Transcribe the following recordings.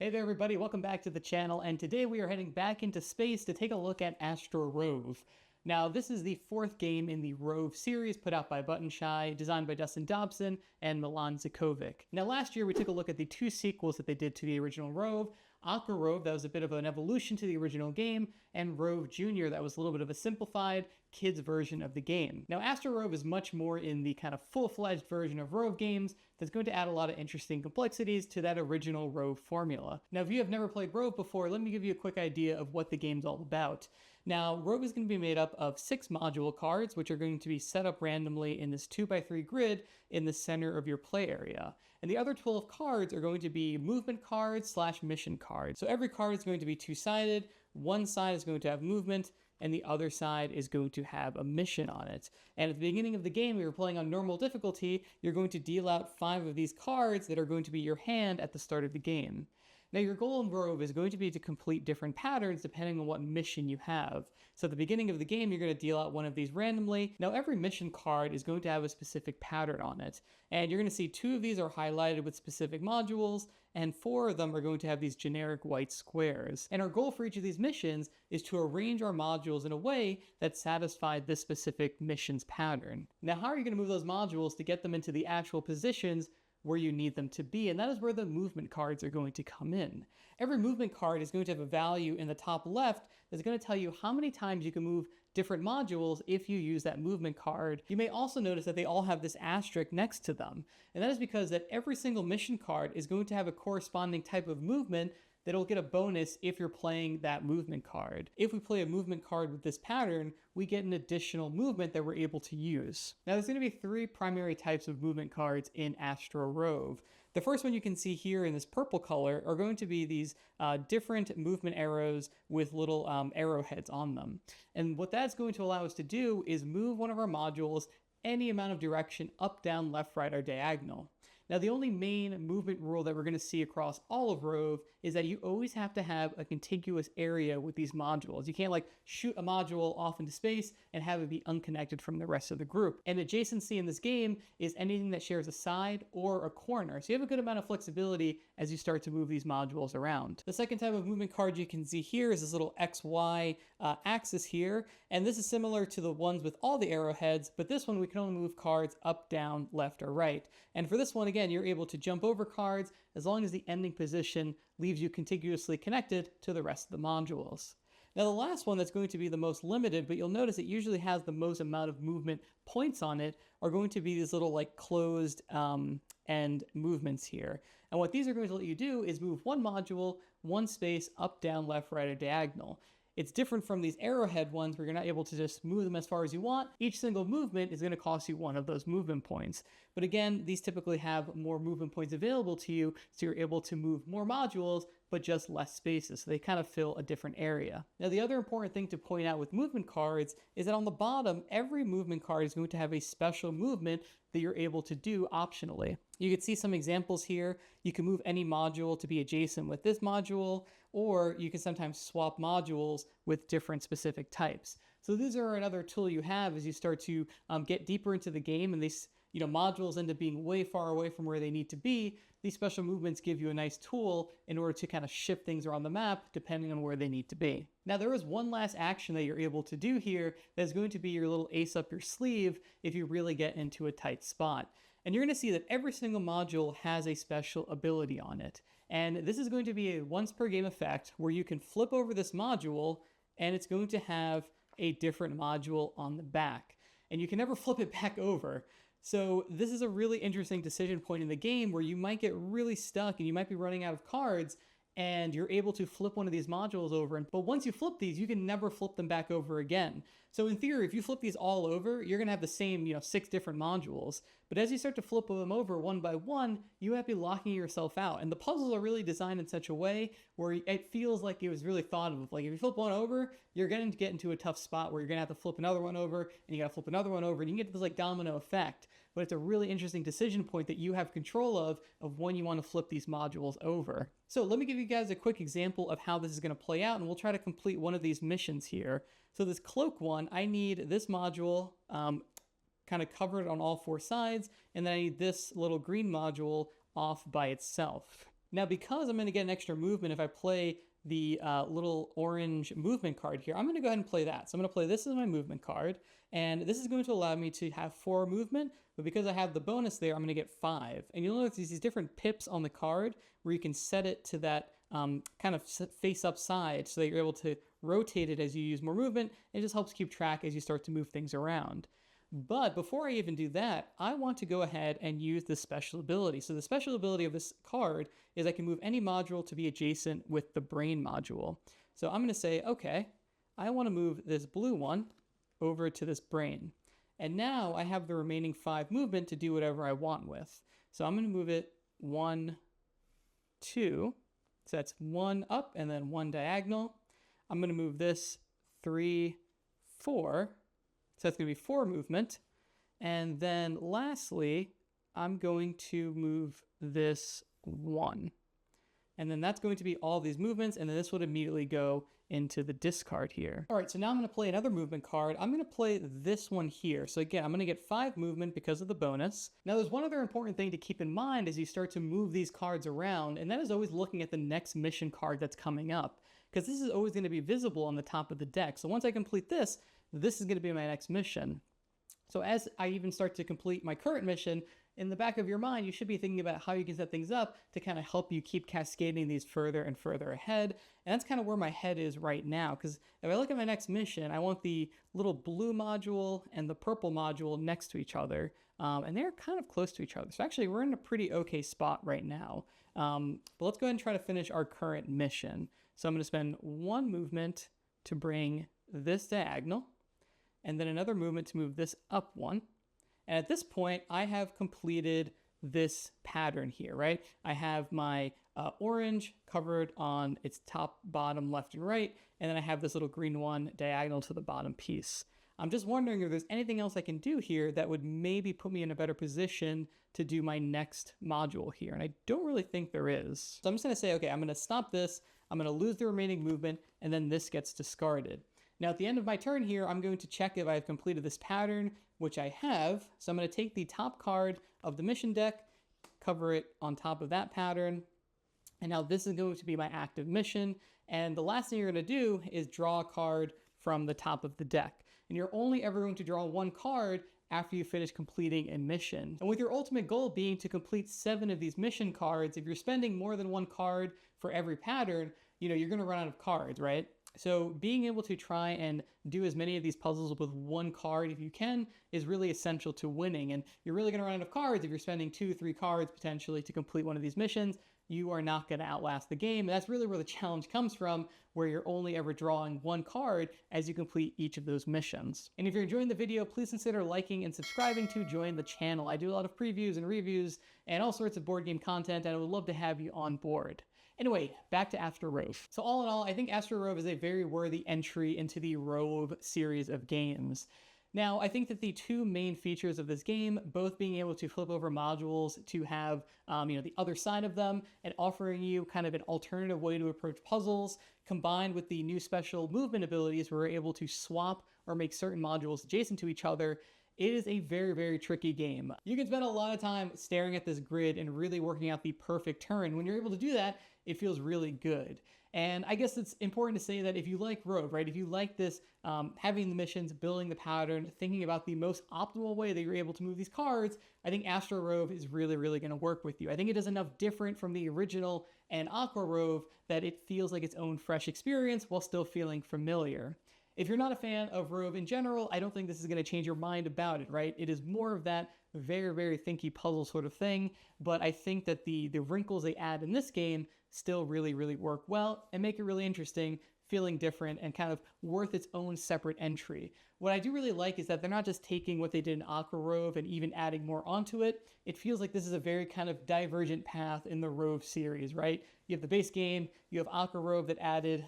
Hey there everybody, welcome back to the channel, and today we are heading back into space to take a look at Astro ROVE. Now, this is the fourth game in the ROVE series put out by Button Shy, designed by Dustin Dobson and Milan Zikovic. Now, last year we took a look at the two sequels that they did to the original ROVE, Aqua ROVE, that was a bit of an evolution to the original game, and ROVE Junior, that was a little bit of a simplified kids version of the game. Now, Astro ROVE is much more in the kind of full-fledged version of ROVE games that's going to add a lot of interesting complexities to that original ROVE formula. Now, if you have never played ROVE before, let me give you a quick idea of what the game's all about. Now, ROVE is going to be made up of 6 module cards, which are going to be set up randomly in this 2x3 grid in the center of your play area. And the other 12 cards are going to be movement cards / mission cards. So every card is going to be two-sided. One side is going to have movement, and the other side is going to have a mission on it. And at the beginning of the game, we were playing on normal difficulty, you're going to deal out 5 of these cards that are going to be your hand at the start of the game. Now, your goal in ROVE is going to be to complete different patterns depending on what mission you have. So at the beginning of the game, you're going to deal out one of these randomly. Now, every mission card is going to have a specific pattern on it. And you're going to see 2 of these are highlighted with specific modules, and 4 of them are going to have these generic white squares. And our goal for each of these missions is to arrange our modules in a way that satisfies this specific mission's pattern. Now, how are you going to move those modules to get them into the actual positions where you need them to be? And that is where the movement cards are going to come in. Every movement card is going to have a value in the top left that's going to tell you how many times you can move different modules if you use that movement card. You may also notice that they all have this asterisk next to them. And that is because that every single mission card is going to have a corresponding type of movement that'll get a bonus if you're playing that movement card. If we play a movement card with this pattern, we get an additional movement that we're able to use. Now, there's going to be 3 primary types of movement cards in Astro ROVE. The first one you can see here in this purple color are going to be these different movement arrows with little arrowheads on them. And what that's going to allow us to do is move one of our modules any amount of direction, up, down, left, right, or diagonal. Now, the only main movement rule that we're going to see across all of ROVE is that you always have to have a contiguous area with these modules. You can't like shoot a module off into space and have it be unconnected from the rest of the group. And adjacency in this game is anything that shares a side or a corner. So you have a good amount of flexibility as you start to move these modules around. The second type of movement card you can see here is this little XY axis here. And this is similar to the ones with all the arrowheads, but this one we can only move cards up, down, left, or right. And for this one, again, you're able to jump over cards as long as the ending position leaves you contiguously connected to the rest of the modules. Now, the last one that's going to be the most limited, but you'll notice it usually has the most amount of movement points on it, are going to be these little like closed end movements here. And what these are going to let you do is move one module, one space, up, down, left, right, or diagonal. It's different from these arrowhead ones where you're not able to just move them as far as you want. Each single movement is going to cost you 1 of those movement points. But again, these typically have more movement points available to you, so you're able to move more modules, but just less spaces. So they kind of fill a different area. Now, the other important thing to point out with movement cards is that on the bottom, every movement card is going to have a special movement that you're able to do optionally. You can see some examples here. You can move any module to be adjacent with this module, or you can sometimes swap modules with different specific types. So these are another tool you have as you start to get deeper into the game, and these modules end up being way far away from where they need to be. These special movements give you a nice tool in order to kind of shift things around the map depending on where they need to be. Now, there is one last action that you're able to do here that's going to be your little ace up your sleeve if you really get into a tight spot. And you're going to see that every single module has a special ability on it. And this is going to be a once per game effect where you can flip over this module and it's going to have a different module on the back. And you can never flip it back over. So this is a really interesting decision point in the game where you might get really stuck and you might be running out of cards, and you're able to flip one of these modules over. But once you flip these, you can never flip them back over again. So in theory, if you flip these all over, you're gonna have the same, 6 different modules. But as you start to flip them over one by one, you might be locking yourself out. And the puzzles are really designed in such a way where it feels like it was really thought of. Like if you flip one over, you're going to get into a tough spot where you're gonna have to flip another one over, and you gotta flip another one over, and you can get this like domino effect. But it's a really interesting decision point that you have control of when you want to flip these modules over. So let me give you guys a quick example of how this is going to play out, and we'll try to complete one of these missions here. So this cloak one, I need this module kind of covered on all 4 sides, and then I need this little green module off by itself. Now, because I'm going to get an extra movement if I play the little orange movement card here, I'm going to go ahead and play that. So I'm going to play this as my movement card, and this is going to allow me to have 4 movement, but because I have the bonus there, I'm going to get 5. And you'll notice these different pips on the card where you can set it to that kind of face-up side so that you're able to rotate it as you use more movement. It just helps keep track as you start to move things around. But before I even do that, I want to go ahead and use the special ability. So the special ability of this card is I can move any module to be adjacent with the brain module. So I'm going to say, okay, I want to move this blue one over to this brain. And now I have the remaining 5 movement to do whatever I want with. So I'm going to move it 1, 2. So that's 1 up and then 1 diagonal. I'm going to move this 3, 4. So that's going to be 4 movement. And then lastly, I'm going to move this 1. And then that's going to be all these movements, and then this would immediately go into the discard here. All right, so now I'm going to play another movement card. I'm going to play this one here. So again, I'm going to get 5 movement because of the bonus. Now there's one other important thing to keep in mind as you start to move these cards around, and that is always looking at the next mission card that's coming up, because this is always going to be visible on the top of the deck. So once I complete this is going to be my next mission. So as I even start to complete my current mission, in the back of your mind, you should be thinking about how you can set things up to kind of help you keep cascading these further and further ahead. And that's kind of where my head is right now, because if I look at my next mission, I want the little blue module and the purple module next to each other. And they're kind of close to each other. So actually, we're in a pretty okay spot right now. But let's go ahead and try to finish our current mission. So I'm going to spend 1 movement to bring this diagonal, and then another movement to move this up 1. And at this point, I have completed this pattern here, right? I have my orange covered on its top, bottom, left, and right, and then I have this little green one diagonal to the bottom piece. I'm just wondering if there's anything else I can do here that would maybe put me in a better position to do my next module here, and I don't really think there is. So I'm just going to say, okay, I'm going to stop this, I'm going to lose the remaining movement, and then this gets discarded. Now at the end of my turn here, I'm going to check if I've completed this pattern, which I have. So I'm going to take the top card of the mission deck, cover it on top of that pattern, and now this is going to be my active mission. And the last thing you're going to do is draw a card from the top of the deck. And you're only ever going to draw 1 card after you finish completing a mission. And with your ultimate goal being to complete 7 of these mission cards, if you're spending more than 1 card for every pattern, you're going to run out of cards, right? So being able to try and do as many of these puzzles with 1 card if you can is really essential to winning. And you're really going to run out of cards if you're spending 2, 3 cards potentially to complete one of these missions. You are not going to outlast the game. And that's really where the challenge comes from, where you're only ever drawing 1 card as you complete each of those missions. And if you're enjoying the video, please consider liking and subscribing to join the channel. I do a lot of previews and reviews and all sorts of board game content, and I would love to have you on board. Anyway, back to Astro ROVE. So all in all, I think Astro ROVE is a very worthy entry into the ROVE series of games. Now, I think that the 2 main features of this game, both being able to flip over modules to have the other side of them and offering you kind of an alternative way to approach puzzles, combined with the new special movement abilities where we're able to swap or make certain modules adjacent to each other, it is a very, very tricky game. You can spend a lot of time staring at this grid and really working out the perfect turn. When you're able to do that, it feels really good. And I guess it's important to say that if you like ROVE, right, if you like this, having the missions, building the pattern, thinking about the most optimal way that you're able to move these cards, I think Astro ROVE is really, really going to work with you. I think it is enough different from the original and Aqua ROVE that it feels like its own fresh experience while still feeling familiar. If you're not a fan of ROVE in general, I don't think this is going to change your mind about it, right? It is more of that very, very thinky puzzle sort of thing, but I think that the wrinkles they add in this game still really, really work well and make it really interesting, feeling different, and kind of worth its own separate entry. What I do really like is that they're not just taking what they did in Aqua ROVE and even adding more onto it. It feels like this is a very kind of divergent path in the ROVE series, right? You have the base game, you have Aqua ROVE that added,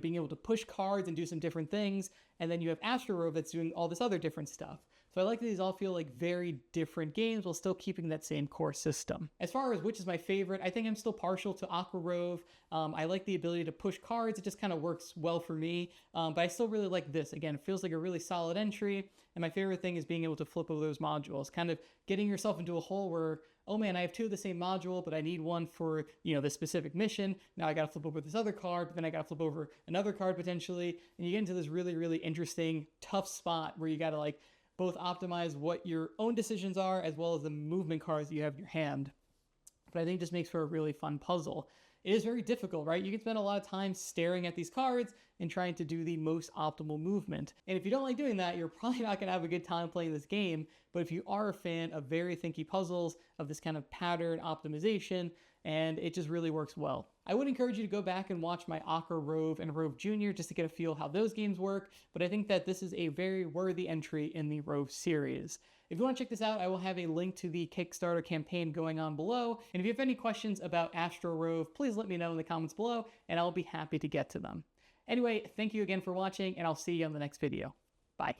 being able to push cards and do some different things, and then you have Astro ROVE that's doing all this other different stuff. So I like that these all feel like very different games while still keeping that same core system. As far as which is my favorite, I think I'm still partial to Aqua ROVE. I like the ability to push cards. It just kind of works well for me. But I still really like this. Again, it feels like a really solid entry. And my favorite thing is being able to flip over those modules, kind of getting yourself into a hole where oh man, I have two of the same module, but I need one for, this specific mission. Now I got to flip over this other card, but then I got to flip over another card potentially. And you get into this really, really interesting, tough spot where you got to like both optimize what your own decisions are as well as the movement cards you have in your hand. But I think it just makes for a really fun puzzle. It is very difficult, right? You can spend a lot of time staring at these cards and trying to do the most optimal movement. And if you don't like doing that, you're probably not going to have a good time playing this game. But if you are a fan of very thinky puzzles, of this kind of pattern optimization, and it just really works well. I would encourage you to go back and watch my Astro ROVE and ROVE Junior just to get a feel how those games work, but I think that this is a very worthy entry in the ROVE series. If you want to check this out, I will have a link to the Kickstarter campaign going on below, and if you have any questions about Astro ROVE, please let me know in the comments below, and I'll be happy to get to them. Anyway, thank you again for watching, and I'll see you on the next video. Bye.